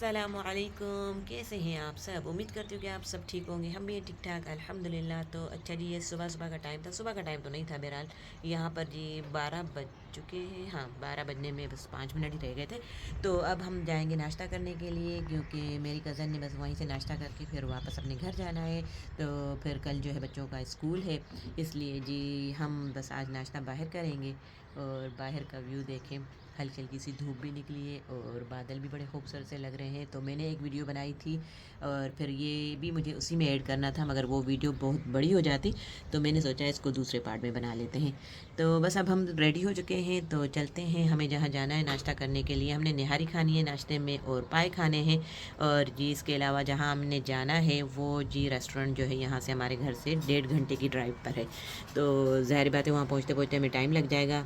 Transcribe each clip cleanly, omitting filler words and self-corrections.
السلام علیکم، کیسے ہیں آپ سب؟ امید کرتی ہوں کہ آپ سب ٹھیک ہوں گے، ہم بھی ٹھیک ٹھاک الحمدللہ۔ تو اچھا جی، یہ صبح کا ٹائم تھا، صبح کا ٹائم تو نہیں تھا بہرحال، یہاں پر جی 12 بج چکے ہیں، ہاں 12 بجنے میں بس 5 منٹ ہی رہ گئے تھے۔ تو اب ہم جائیں گے ناشتہ کرنے کے لیے، کیونکہ میری کزن نے بس وہیں سے ناشتہ کر کے پھر واپس اپنے گھر جانا ہے۔ تو پھر کل جو ہے بچوں کا اسکول ہے، اس لیے جی ہم بس آج ناشتہ باہر کریں گے، اور باہر کا ویو دیکھیں، ہلکی ہلکی سی دھوپ بھی نکلی ہے اور بادل بھی بڑے خوبصورت سے لگ رہے ہیں۔ تو میں نے ایک ویڈیو بنائی تھی اور پھر یہ بھی مجھے اسی میں ایڈ کرنا تھا، مگر وہ ویڈیو بہت بڑی ہو جاتی، تو میں نے سوچا اس کو دوسرے پارٹ میں بنا لیتے ہیں۔ تو بس اب ہم ریڈی ہو چکے ہیں، تو چلتے ہیں ہمیں جہاں جانا ہے ناشتہ کرنے کے لیے۔ ہم نے نہاری کھانی ہے ناشتے میں اور پائے کھانے ہیں، اور جی اس کے علاوہ جہاں ہم نے جانا ہے وہ جی ریسٹورنٹ جو ہے یہاں سے ہمارے گھر سے 1.5 گھنٹے کی ڈرائیو پر ہے۔ تو ظاہر بات ہے وہاں پہنچتے پہنچتے ہمیں ٹائم لگ جائے گا،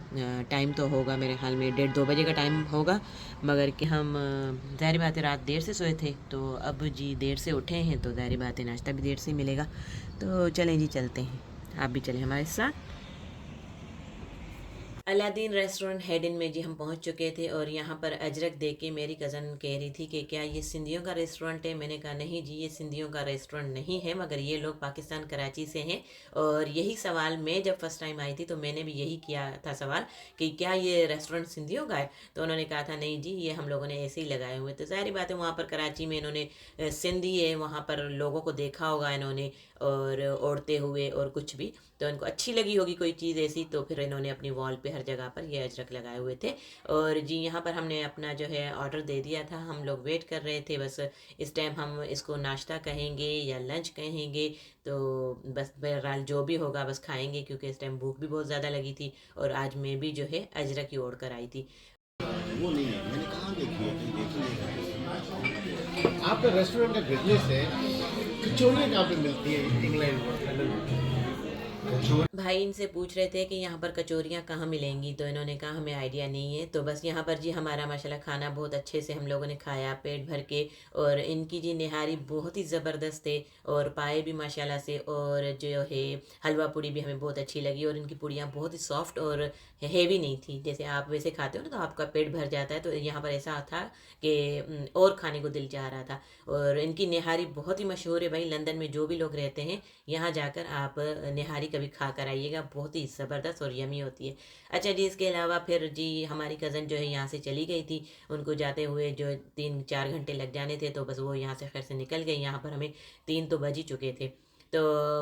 ٹائم تو ہوگا میرے خیال میں 1:30-2 بجے کا ٹائم ہوگا، مگر کہ ہم ظاہر بات ہے رات دیر سے سوئے تھے، تو اب جی دیر سے اٹھے ہیں، تو ظاہر بات ہے ناشتہ بھی دیر سے ہی ملے گا۔ تو چلیں جی چلتے ہیں، آپ بھی چلیں ہمارے ساتھ۔ الادین ریسٹورنٹ ہیڈن میں جی ہم پہنچ چکے تھے، اور یہاں پر اجرک دیکھ کے میری کزن کہہ رہی تھی کہ کیا یہ سندھیوں کا ریسٹورنٹ ہے؟ میں نے کہا نہیں جی یہ سندھیوں کا ریسٹورنٹ نہیں ہے، مگر یہ لوگ پاکستان کراچی سے ہیں، اور یہی سوال میں جب فرسٹ ٹائم آئی تھی تو میں نے بھی یہی کیا تھا سوال کہ کیا یہ ریسٹورنٹ سندھیوں کا ہے؟ تو انہوں نے کہا تھا نہیں جی یہ ہم لوگوں نے ایسے ہی لگائے ہوئے۔ تو ظاہری بات ہے وہاں پر کراچی میں انہوں نے سندھی ہے، وہاں پر لوگوں کو دیکھا ہوگا انہوں نے اور اوڑھتے ہوئے اور کچھ بھی، تو ان کو اچھی لگی ہوگی کوئی چیز ایسی، تو پھر انہوں نے اپنی وال پہ ہر جگہ پر یہ اجرک لگائے ہوئے تھے۔ اور جی یہاں پر ہم نے اپنا جو ہے آرڈر دے دیا تھا، ہم لوگ ویٹ کر رہے تھے، بس اس ٹائم ہم اس کو ناشتہ کہیں گے یا لنچ کہیں گے، تو بس بہرحال جو بھی ہوگا بس کھائیں گے، کیونکہ اس ٹائم بھوک بھی بہت زیادہ لگی تھی، اور آج میں بھی جو ہے اجرک ہی اوڑھ کر آئی تھی۔ وہ نہیں ہے، میں نے کہاں دیکھی ہے، کہیں دیکھی نہیں ہے۔ آپ کا ریسٹورینٹ کا بزنس ہے، کچوڑیاں کہاں پہ ملتی ہیں انگلینڈ میں، لندن میں؟ بھائی ان سے پوچھ رہے تھے کہ یہاں پر کچوریاں کہاں ملیں گی، تو انہوں نے کہا ہمیں آئیڈیا نہیں ہے۔ تو بس یہاں پر جی ہمارا ماشاءاللہ کھانا بہت اچھے سے ہم لوگوں نے کھایا پیٹ بھر کے، اور ان کی جی نہاری بہت ہی زبردست ہے، اور پائے بھی ماشاءاللہ سے، اور جو ہے حلوہ پوڑی بھی ہمیں بہت اچھی لگی، اور ان کی پوڑیاں بہت ہی سافٹ اور ہیوی نہیں تھی، جیسے آپ ویسے کھاتے ہو نا تو آپ کا پیٹ بھر جاتا ہے، تو یہاں پر ایسا تھا کہ اور کھانے کو دل چاہ رہا تھا۔ اور ان کی نہاری بہت ہی مشہور ہے بھائی، لندن میں جو بھی لوگ رہتے ہیں یہاں جا کر آپ نہاری کبھی کھا کر آئیے گا، بہت ہی زبردست اور یمی ہوتی ہے۔ اچھا جی اس کے علاوہ پھر جی ہماری کزن جو ہے یہاں سے چلی گئی تھی، ان کو جاتے ہوئے جو 3-4 گھنٹے لگ جانے تھے، تو بس وہ یہاں سے خیر سے نکل گئی، یہاں پر ہمیں 3 تو بج ہی چکے تھے۔ تو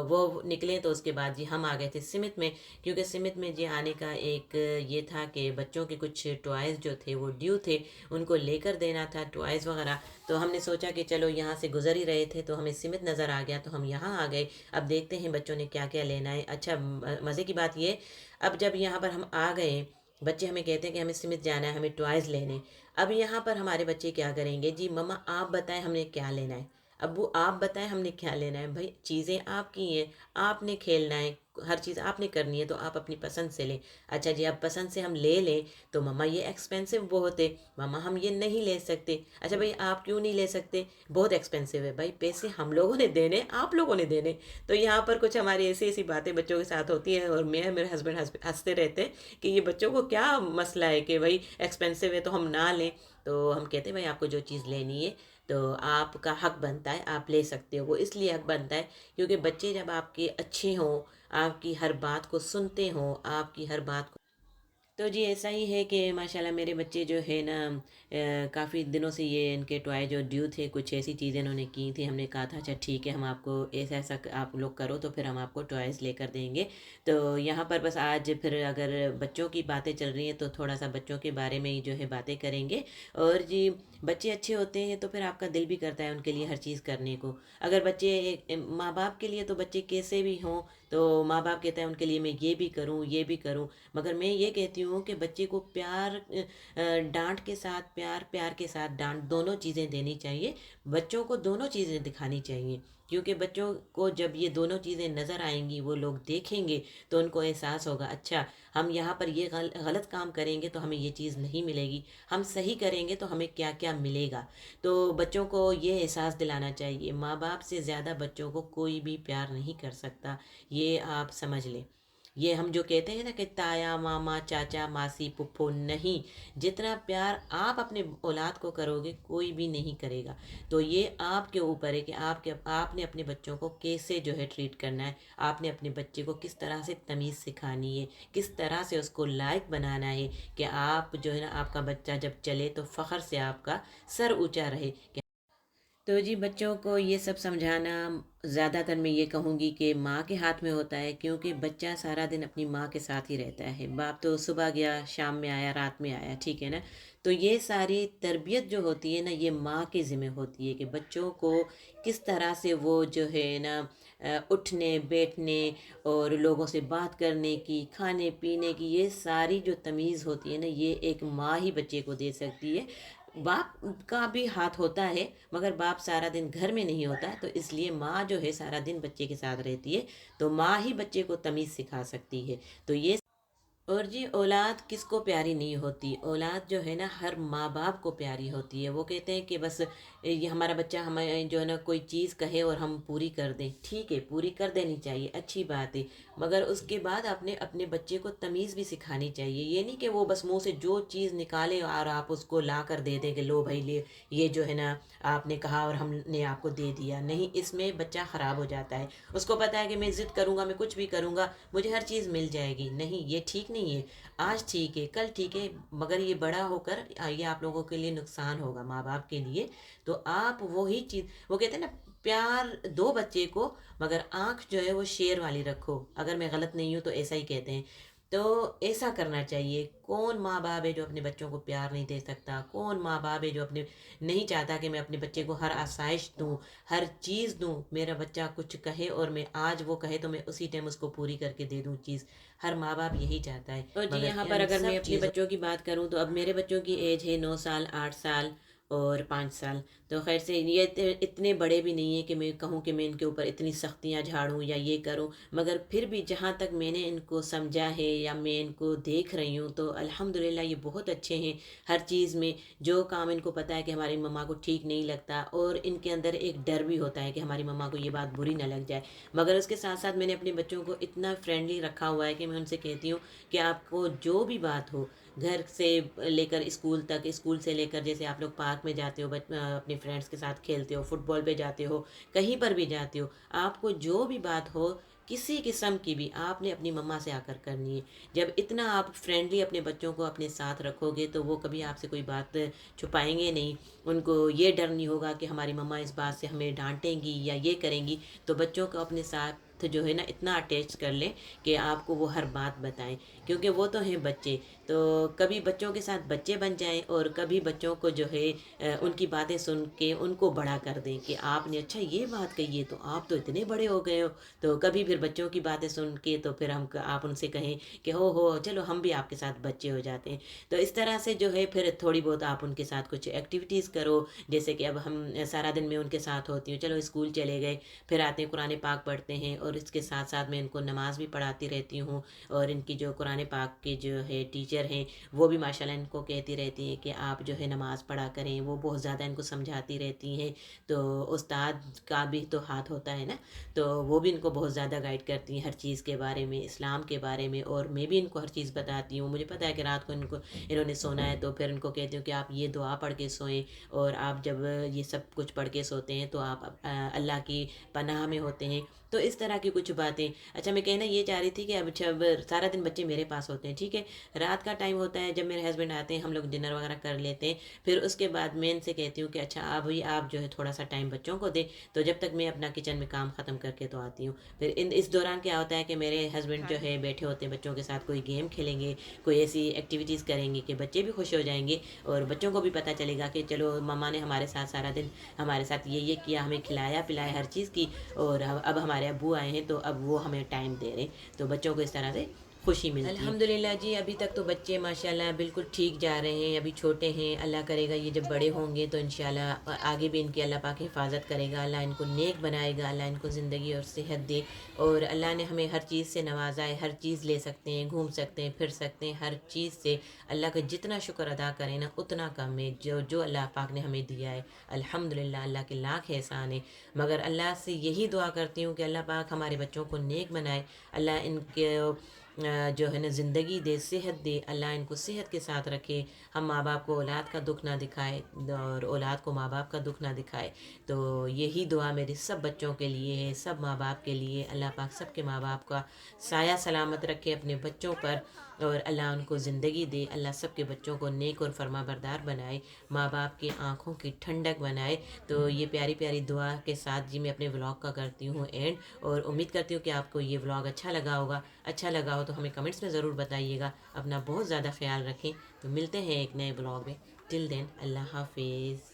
وہ نکلے تو اس کے بعد جی ہم آ گئے تھے سمت میں، کیونکہ سمت میں جی آنے کا ایک یہ تھا کہ بچوں کے کچھ ٹوائز جو تھے وہ ڈیو تھے، ان کو لے کر دینا تھا ٹوائز وغیرہ۔ تو ہم نے سوچا کہ چلو یہاں سے گزر ہی رہے تھے تو ہمیں سمت نظر آ گیا، تو ہم یہاں آ گئے، اب دیکھتے ہیں بچوں نے کیا کیا لینا ہے۔ اچھا مزے کی بات یہ، اب جب یہاں پر ہم آ گئے، بچے ہمیں کہتے ہیں کہ ہمیں سمت جانا ہے، ہمیں ٹوائز لینے، اب یہاں پر ہمارے بچے کیا کریں گے؟ جی مما آپ بتائیں ہم نے کیا لینا ہے، ابو آپ بتائیں ہم نے کیا لینا ہے؟ بھائی چیزیں آپ کی ہیں، آپ نے کھیلنا ہے، ہر چیز آپ نے کرنی ہے، تو آپ اپنی پسند سے لیں۔ اچھا جی اب پسند سے ہم لے لیں تو مما یہ ایکسپینسو بہت ہے، مما ہم یہ نہیں لے سکتے۔ اچھا بھائی آپ کیوں نہیں لے سکتے؟ بہت ایکسپینسو ہے۔ بھائی پیسے ہم لوگوں نے دینے، آپ لوگوں نے دینے۔ تو یہاں پر کچھ ہماری ایسی ایسی باتیں بچوں کے ساتھ ہوتی ہیں، اور میں میرے ہسبینڈ ہنستے رہتے ہیں کہ یہ بچوں کو کیا مسئلہ ہے کہ بھائی ایکسپینسو ہے تو ہم نہ لیں۔ تو ہم کہتے ہیں بھائی آپ کو جو چیز لینی ہے تو آپ کا حق بنتا ہے، آپ لے سکتے ہو، وہ اس لیے حق بنتا ہے کیونکہ بچے جب آپ کے اچھے ہوں، آپ کی ہر بات کو سنتے ہوں، آپ کی ہر بات کو، تو جی ایسا ہی ہے کہ ماشاءاللہ میرے بچے جو ہے نا کافی دنوں سے یہ ان کے ٹوائے جو ڈیو تھے، کچھ ایسی چیزیں انہوں نے کی تھی، ہم نے کہا تھا اچھا ٹھیک ہے ہم آپ کو ایسا ایسا آپ لوگ کرو تو پھر ہم آپ کو ٹوائز لے کر دیں گے۔ تو یہاں پر بس آج پھر اگر بچوں کی باتیں چل رہی ہیں تو تھوڑا سا بچوں کے بارے میں ہی جو ہے باتیں کریں گے۔ اور جی بچے اچھے ہوتے ہیں تو پھر آپ کا دل بھی کرتا ہے ان کے لیے ہر چیز کرنے کو، اگر بچے ماں باپ کے لیے تو بچے کیسے بھی ہوں تو ماں باپ کہتا ہے ان کے لیے میں یہ بھی کروں یہ بھی کروں، مگر میں یہ کہتی ہوں کہ بچے کو پیار ڈانٹ کے ساتھ پیار، پیار کے ساتھ ڈانٹ، دونوں چیزیں دینی چاہیے، بچوں کو دونوں چیزیں دکھانی چاہیے، کیونکہ بچوں کو جب یہ دونوں چیزیں نظر آئیں گی، وہ لوگ دیکھیں گے تو ان کو احساس ہوگا اچھا ہم یہاں پر یہ غلط کام کریں گے تو ہمیں یہ چیز نہیں ملے گی، ہم صحیح کریں گے تو ہمیں کیا کیا ملے گا۔ تو بچوں کو یہ احساس دلانا چاہیے، ماں باپ سے زیادہ بچوں کو کوئی بھی پیار نہیں کر سکتا، یہ آپ سمجھ لیں۔ یہ ہم جو کہتے ہیں نا کہ تایا ماما چاچا ماسی پپھو نہیں، جتنا پیار آپ اپنے اولاد کو کرو گے کوئی بھی نہیں کرے گا. تو یہ آپ کے اوپر ہے کہ آپ نے اپنے بچوں کو کیسے جو ہے ٹریٹ کرنا ہے، آپ نے اپنے بچے کو کس طرح سے تمیز سکھانی ہے، کس طرح سے اس کو لائق بنانا ہے کہ آپ جو ہے نا آپ کا بچہ جب چلے تو فخر سے آپ کا سر اونچا رہے. تو جی بچوں کو یہ سب سمجھانا زیادہ تر میں یہ کہوں گی کہ ماں کے ہاتھ میں ہوتا ہے، کیونکہ بچہ سارا دن اپنی ماں کے ساتھ ہی رہتا ہے. باپ تو صبح گیا شام میں آیا رات میں آیا، ٹھیک ہے نا. تو یہ ساری تربیت جو ہوتی ہے نا یہ ماں کے ذمہ ہوتی ہے کہ بچوں کو کس طرح سے وہ جو ہے نا اٹھنے بیٹھنے اور لوگوں سے بات کرنے کی، کھانے پینے کی، یہ ساری جو تمیز ہوتی ہے نا یہ ایک ماں ہی بچے کو دے سکتی ہے. باپ کا بھی ہاتھ ہوتا ہے مگر باپ سارا دن گھر میں نہیں ہوتا، تو اس لیے ماں جو ہے سارا دن بچے کے ساتھ رہتی ہے، تو ماں ہی بچے کو تمیز سکھا سکتی ہے. تو یہ اور جی اولاد کس کو پیاری نہیں ہوتی، اولاد جو ہے نا ہر ماں باپ کو پیاری ہوتی ہے. وہ کہتے ہیں کہ بس یہ ہمارا بچہ ہمیں جو ہے نا کوئی چیز کہے اور ہم پوری کر دیں، ٹھیک ہے پوری کر دینی چاہیے، اچھی بات ہے، مگر اس کے بعد اپنے بچے کو تمیز بھی سکھانی چاہیے. یہ نہیں کہ وہ بس منہ سے جو چیز نکالے اور آپ اس کو لا کر دے دیں کہ لو بھائی لے، یہ جو ہے نا آپ نے کہا اور ہم نے آپ کو دے دیا. نہیں، اس میں بچہ خراب ہو جاتا ہے. اس کو پتہ ہے کہ میں ضد کروں گا، میں کچھ بھی کروں گا مجھے ہر چیز مل جائے گی. نہیں، یہ ٹھیک نہیں ہے. آج ٹھیک ہے کل ٹھیک ہے مگر یہ بڑا ہو کر یہ آپ لوگوں کے لیے نقصان ہوگا ماں باپ کے لیے. تو آپ وہی چیز، وہ کہتے ہیں نا پیار دو بچے کو مگر آنکھ جو ہے وہ شیر والی رکھو، اگر میں غلط نہیں ہوں تو ایسا ہی کہتے ہیں. تو ایسا کرنا چاہیے. کون ماں باپ ہے جو اپنے بچوں کو پیار نہیں دے سکتا؟ کون ماں باپ ہے جو اپنے نہیں چاہتا کہ میں اپنے بچے کو ہر آسائش دوں، ہر چیز دوں؟ میرا بچہ کچھ کہے اور میں آج وہ کہے تو میں اسی ٹائم اس کو پوری کر کے دے دوں چیز. ہر ماں باپ یہی چاہتا ہے. اور جی یہاں پر اگر میں اپنے بچوں کی بات کروں تو اب میرے بچوں کی ایج ہے 9 سال 8 سال اور 5 سال. تو خیر سے یہ اتنے بڑے بھی نہیں ہیں کہ میں کہوں کہ میں ان کے اوپر اتنی سختیاں جھاڑوں یا یہ کروں، مگر پھر بھی جہاں تک میں نے ان کو سمجھا ہے یا میں ان کو دیکھ رہی ہوں تو الحمدللہ یہ بہت اچھے ہیں ہر چیز میں. جو کام ان کو پتہ ہے کہ ہماری مما کو ٹھیک نہیں لگتا، اور ان کے اندر ایک ڈر بھی ہوتا ہے کہ ہماری مما کو یہ بات بری نہ لگ جائے، مگر اس کے ساتھ ساتھ میں نے اپنے بچوں کو اتنا فرینڈلی رکھا ہوا ہے کہ میں ان سے کہتی ہوں کہ آپ کو جو بھی بات ہو، گھر سے لے کر اسکول تک، اسکول سے لے کر جیسے آپ لوگ پارک میں جاتے ہو اپنے فرینڈس کے ساتھ کھیلتے ہو، فٹ بال پہ جاتے ہو، کہیں پر بھی جاتے ہو، آپ کو جو بھی بات ہو کسی قسم کی بھی آپ نے اپنی مما سے آ کر کرنی ہے. جب اتنا آپ فرینڈلی اپنے بچوں کو اپنے ساتھ رکھو گے تو وہ کبھی آپ سے کوئی بات چھپائیں گے نہیں. ان کو یہ ڈر نہیں ہوگا کہ ہماری مما اس بات سے ہمیں ڈانٹیں گی یا یہ کریں گی. تو بچوں کو اپنے ساتھ جو ہے نا اتنا اٹیچ کر لیں کہ آپ کو وہ ہر بات بتائیں، کیونکہ وہ تو ہیں بچے. تو کبھی بچوں کے ساتھ بچے بن جائیں اور کبھی بچوں کو جو ہے ان کی باتیں سن کے ان کو بڑا کر دیں کہ آپ نے اچھا یہ بات کہی ہے تو آپ تو اتنے بڑے ہو گئے ہو. تو کبھی پھر بچوں کی باتیں سن کے تو پھر آپ ان سے کہیں کہ ہو چلو ہم بھی آپ کے ساتھ بچے ہو جاتے ہیں. تو اس طرح سے جو ہے پھر تھوڑی بہت آپ ان کے ساتھ کچھ ایکٹیویٹیز کرو. جیسے کہ اب ہم سارا دن میں ان کے ساتھ ہوتی ہوں، چلو اسکول چلے گئے، پھر آتے ہیں قرآن پاک پڑھتے ہیں، اور اس کے ساتھ ساتھ میں ان کو نماز بھی پڑھاتی رہتی ہوں. اور ان کی جو قرآن پاک کے جو ہے ٹیچر ہیں وہ بھی ماشاءاللہ ان کو کہتی رہتی ہیں کہ آپ جو ہے نماز پڑھا کریں. وہ بہت زیادہ ان کو سمجھاتی رہتی ہیں. تو استاد کا بھی تو ہاتھ ہوتا ہے نا، تو وہ بھی ان کو بہت زیادہ گائیڈ کرتی ہیں ہر چیز کے بارے میں، اسلام کے بارے میں. اور میں بھی ان کو ہر چیز بتاتی ہوں. مجھے پتہ ہے کہ رات کو انہوں نے سونا ہے تو پھر ان کو کہتی ہوں کہ آپ یہ دعا پڑھ کے سوئیں، اور آپ جب یہ سب کچھ پڑھ کے سوتے ہیں تو آپ اللہ کی پناہ میں ہوتے ہیں. تو اس طرح کی کچھ باتیں. اچھا میں کہنا یہ چاہ رہی تھی کہ اب جب سارا دن بچے میرے پاس ہوتے ہیں، ٹھیک ہے، رات کا ٹائم ہوتا ہے جب میرے ہسبینڈ آتے ہیں، ہم لوگ ڈنر وغیرہ کر لیتے ہیں، پھر اس کے بعد میں ان سے کہتی ہوں کہ اچھا ابھی آپ جو ہے تھوڑا سا ٹائم بچوں کو دیں. تو جب تک میں اپنا کچن میں کام ختم کر کے تو آتی ہوں. پھر اس دوران کیا ہوتا ہے کہ میرے ہسبینڈ جو ہے بیٹھے ہوتے ہیں بچوں کے ساتھ، کوئی گیم کھیلیں گے، کوئی ایسی ایکٹیویٹیز کریں گے کہ بچے بھی خوش ہو جائیں گے اور بچوں کو بھی پتہ چلے گا کہ چلو مما نے ہمارے ساتھ سارا دن ہمارے ساتھ یہ کیا، ہمیں کھلایا پلایا ہر چیز کی، اور اب ہمارے ابو آئے ہیں تو اب وہ ہمیں ٹائم دے رہے ہیں. تو بچوں کو اس طرح سے خوشی ملتی ہے. الحمدللہ جی ابھی تک تو بچے ماشاءاللہ بالکل ٹھیک جا رہے ہیں. ابھی چھوٹے ہیں، اللہ کرے گا یہ جب بڑے ہوں گے تو انشاءاللہ آگے بھی ان کی اللہ پاک حفاظت کرے گا. اللہ ان کو نیک بنائے گا، اللہ ان کو زندگی اور صحت دے. اور اللہ نے ہمیں ہر چیز سے نوازا ہے، ہر چیز لے سکتے ہیں، گھوم سکتے ہیں، پھر سکتے ہیں، ہر چیز سے اللہ کا جتنا شکر ادا کریں نا اتنا کم ہے جو اللہ پاک نے ہمیں دیا ہے. الحمدللہ اللہ کے لاکھ احسان ہے. مگر اللہ سے یہی دعا کرتی ہوں کہ اللہ پاک ہمارے بچوں کو نیک بنائے. اللہ ان کے جو ہے نا زندگی دے، صحت دے، اللہ ان کو صحت کے ساتھ رکھے، ہم ماں باپ کو اولاد کا دکھ نہ دکھائے اور اولاد کو ماں باپ کا دکھ نہ دکھائے. تو یہی دعا میرے سب بچوں کے لیے ہے، سب ماں باپ کے لیے. اللہ پاک سب کے ماں باپ کا سایہ سلامت رکھے اپنے بچوں پر، اور اللہ ان کو زندگی دے. اللہ سب کے بچوں کو نیک اور فرما بردار بنائے، ماں باپ کی آنکھوں کی ٹھنڈک بنائے. تو یہ پیاری پیاری دعا کے ساتھ جی میں اپنے ولاگ کا کرتی ہوں اینڈ، اور امید کرتی ہوں کہ آپ کو یہ ولاگ اچھا لگا ہوگا. اچھا لگا ہو تو ہمیں کمنٹس میں ضرور بتائیے گا. اپنا بہت زیادہ خیال رکھیں. تو ملتے ہیں ایک نئے ولاگ میں. ٹل دین اللہ حافظ.